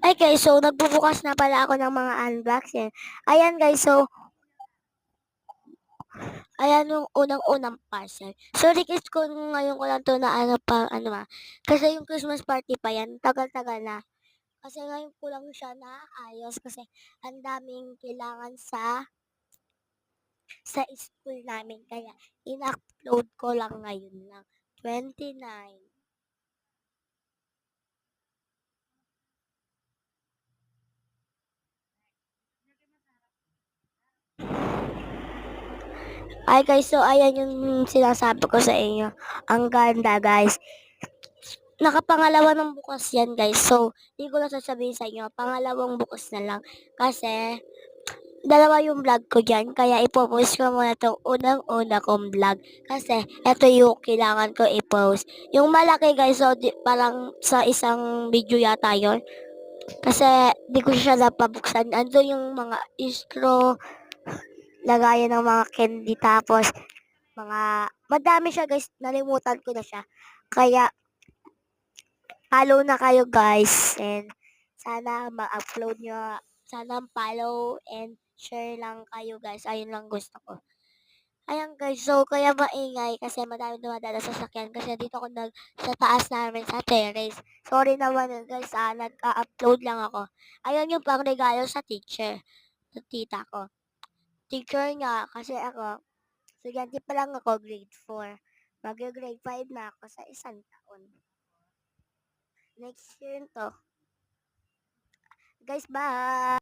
Ay guys, so nagbubukas na pala ako ng mga unboxing. Ayan guys, so ayan yung unang-unang parcel. So request ko ngayon ko lang to na kasi yung Christmas party pa yan, tagal-tagal na. Kasi ngayon ko lang siya naayos kasi ang daming kailangan sa school namin. Kaya in-upload ko lang ngayon lang. 29. Ay guys, so ayan yung sinasabi ko sa inyo. Ang ganda guys. Nakapangalawa ng bukas yan guys. So, hindi ko na sasabihin sa inyo. Pangalawang bukas na lang. Kasi, dalawa yung vlog ko dyan. Kaya ipopost ko muna itong unang-una kong vlog. Kasi, ito yung kailangan ko i-post. Yung malaki guys, so parang sa isang video yata yon. Kasi, di ko siya napabuksan. Ando yung mga straw, lagayan ng mga candy. Tapos, madami siya guys. Nalimutan ko na siya. Kaya, follow na kayo guys and sana ma-upload nyo. Sana follow and share lang kayo guys. Ayun lang gusto ko. Ayan guys, so kaya maingay kasi madami dumadaan sa sasakyan kasi dito ako sa taas namin sa terrace. Sorry naman guys, nag-upload lang ako. Ayun yung pang regalo sa teacher, sa tita ko. Teacher niya kasi ako, estudyante pa lang ako, grade 4. Mag-grade 5 na ako sa isang taon. Next year to. Guys, bye!